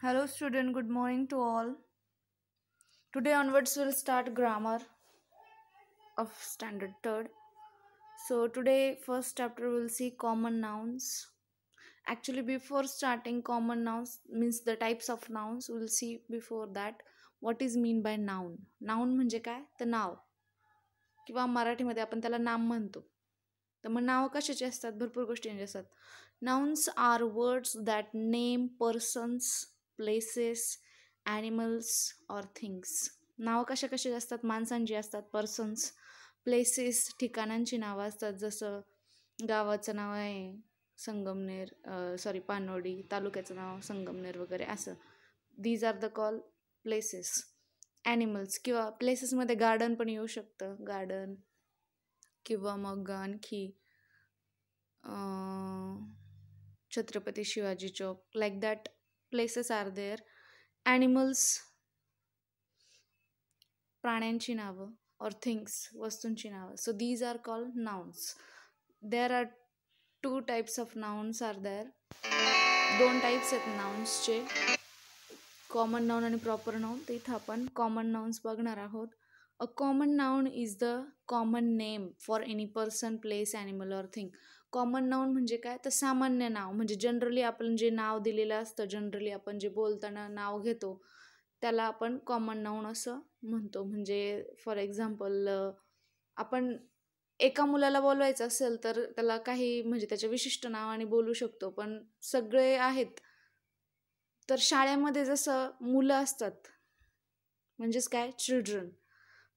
Hello student, good morning to all. Today onwards we'll start grammar of standard 3rd. So today first chapter we'll see common nouns. Actually before starting common nouns means the types of nouns we'll see before that what is mean by noun. Noun म्हणजे काय? तर नाव किंवा मराठीमध्ये आपण त्याला नाम म्हणतो. तर मग नाव कशाचे असतात? भरपूर गोष्टींचे असतात. Nouns are words that name persons, places, animals or things. नावं कशा कशाची असतात? माणसांची असतात, पर्सन्स, प्लेसेस ठिकाणांची नावं असतात. जसं गावाचं नाव आहे संगमनेर, पानवडी, तालुक्याचं नाव संगमनेर वगैरे असं. These are the call places. Animals किंवा प्लेसेसमध्ये गार्डन पण येऊ शकतं, गार्डन किंवा मग आणखी Chhatrapati Shivaji Chowk, like that places are there. Animals प्राण्यांची नावं, और थिंग्स वस्तूंची नावं. So these are called nouns. There are 2 types of nouns are there. 2 types आहेत नाउन्सचे, कॉमन नाउन आणि प्रॉपर नाउन. तर इथं आपण कॉमन नाउन्स बघणार आहोत. A common noun is the common name for any person, place, animal or thing. Common noun म्हणजे काय? तर सामान्य नाव, म्हणजे जनरली आपण जे नाव दिलेलं असतं, जनरली आपण जे बोलताना नाव घेतो त्याला आपण कॉमन नाउन असं म्हणतो. म्हणजे फॉर एक्झाम्पल आपण एका मुलाला बोलवायचं असेल तर त्याला काही म्हणजे त्याच्या विशिष्ट नावाने बोलू शकतो, पण सगळे आहेत. तर शाळेमध्ये जसं मुलं असतात म्हणजेच काय? चिल्ड्रन.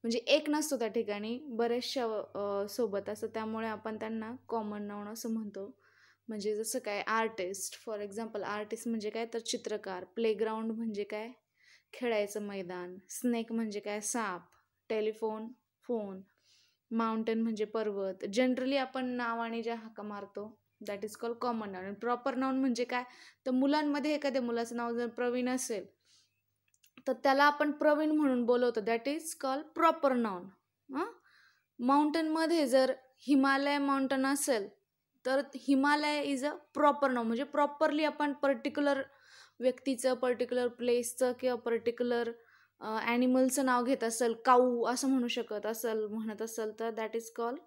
म्हणजे एक नसतो त्या ठिकाणी, बऱ्याचशा सोबत असतं, त्यामुळे आपण त्यांना कॉमन नाउन असं म्हणतो. म्हणजे जसं काय? आर्टिस्ट. फॉर एक्झाम्पल आर्टिस्ट म्हणजे काय? तर चित्रकार. प्लेग्राऊंड म्हणजे काय? खेळायचं मैदान. स्नेक म्हणजे काय? साप. Telephone, phone. माउंटेन म्हणजे पर्वत. जनरली आपण नावाने ज्या हाका मारतो that is called common noun. Proper noun म्हणजे काय? तर मुलांमध्ये एखाद्या मुलाचं नाव जर प्रवीण असेल तर त्याला आपण प्रवीण म्हणून बोलवतो, that is called proper noun. माउंटनमध्ये जर हिमालय माउंटन असेल तर Himalaya is a proper noun. म्हणजे प्रॉपरली आपण पर्टिक्युलर व्यक्तीचं, पर्टिक्युलर प्लेसचं किंवा पर्टिक्युलर ॲनिमलचं नाव घेत असेल, काऊ असं म्हणत असेल तर that is called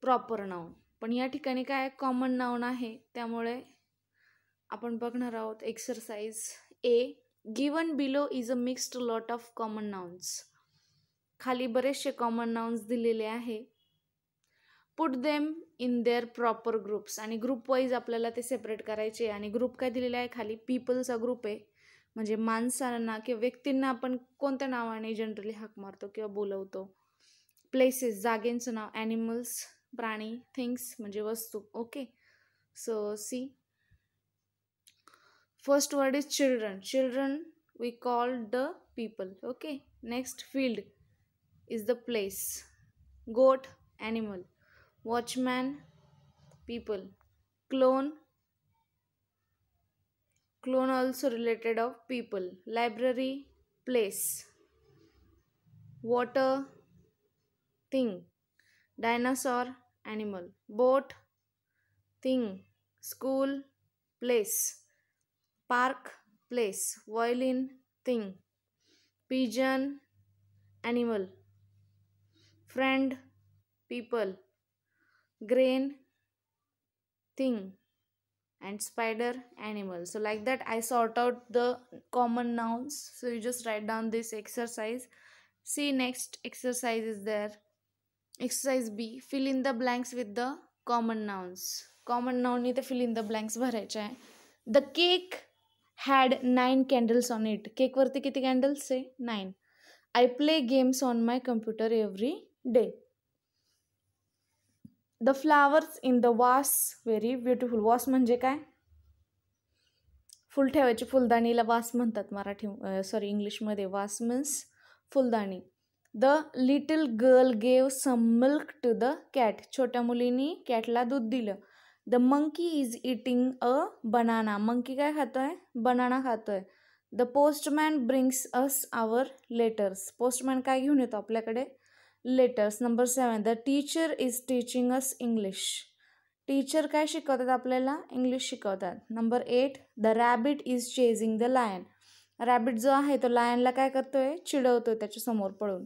proper noun. पण या ठिकाणी काय? कॉमन नाउन आहे, त्यामुळे आपण बघणार आहोत exercise A. Given below is a mixed lot of common nouns. खाली बरेचसे कॉमन नाउन्स दिलेले आहे. Put them in their proper groups. आणि ग्रुप वाईज आपल्याला ते सेपरेट करायचे. आणि ग्रुप काय दिलेला आहे खाली? पीपलचा ग्रुप आहे, म्हणजे माणसांना किंवा व्यक्तींना आपण कोणत्या नावाने जनरली हाक मारतो किंवा बोलवतो. प्लेसेस जागेंचं नाव. ॲनिमल्स प्राणी. थिंग्स म्हणजे वस्तू. Okay, so see. First word is children. Children we call the people. Okay. Next, field is the place. Goat, animal. Watchman, people. Clone also related of people. Library, place. Water, thing. Dinosaur, animal. Boat, thing. School, place. Park, place. Violin, thing. Pigeon, animal. Friend, people. Grain, thing. And spider, animal. So like that I sort out the common nouns. So you just write down this exercise. See, next exercise is there. Exercise B. Fill in the blanks with the common nouns. Common noun इथे fill in the blanks भरायचे आहे. The cake had 9 candles on it. Cake वरती किती candles आहे? 9. I play games on my computer every day. The flowers in the vase very beautiful. वास म्हणजे काय? फुल ठेवायची फुलदाणीला वास म्हणतात इंग्लिशमध्ये. वास मीन्स फुलदाणी. The little girl gave some milk to the cat. छोट्या मुलीने कॅटला दूध दिलं. The monkey is eating a banana. Monkey काय खातोय? बनाना खातोय. The postman brings us our letters. Postman काय घेऊन येतो आपल्याकडे? Letters. Number 7. The teacher is teaching us English. Teacher काय शिकवतात आपल्याला? इंग्लिश शिकवतात. Number 8, the rabbit is chasing the lion. Rabbit जो आहे तो लायनला काय करतोय? चिडवतोय त्याच्या समोर पळून.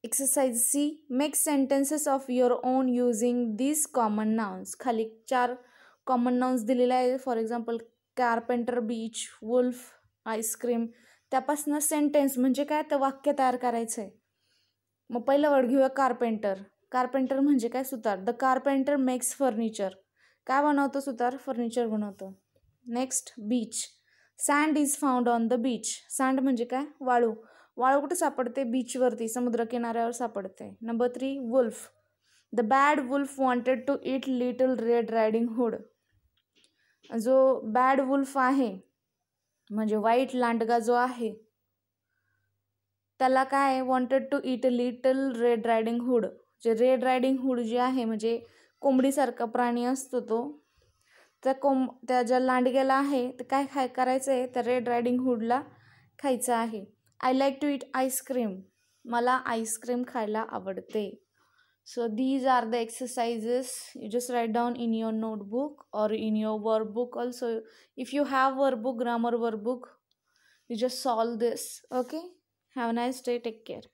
Exercise C, make sentences of your own using this common nouns. खाली 4 कॉमन नाउन्स दिलेले आहे. For example carpenter, beach, wolf, ice cream. त्यापासून सेंटेन्स म्हणजे काय? तर वाक्य तयार करायचं आहे. मग पहिलं वर्ड घेऊया कार्पेंटर. कार्पेंटर म्हणजे काय? सुतार. The carpenter makes furniture. काय बनवतो सुतार? फर्निचर बनवतो. Next beach. Sand is found on the beach. Sand म्हणजे काय? वाळू. वाळू कुठे सापडते? बीचवरती, समुद्र किनाऱ्यावर सापडते. Number 3, wolf. The bad wolf wanted to eat Little Red Riding Hood. जो बॅड वुल्फ आहे म्हणजे वाईट लांडगा जो आहे त्याला काय? Wanted to eat Little Red Riding Hood. जे रेड रायडिंग हुड जे आहे म्हणजे कोंबडीसारखा प्राणी असतो तो, त्या ज्या लांडग्याला आहे ते काय करायचं आहे? त्या रेड रायडिंग हुडला खायचं आहे. I like to eat ice cream. मला आईस्क्रीम खायला आवडते. So these are the exercises. You just write down in your notebook or in your workbook also. If you have workbook, grammar workbook, you just solve this. Okay? Have a nice day. Take care.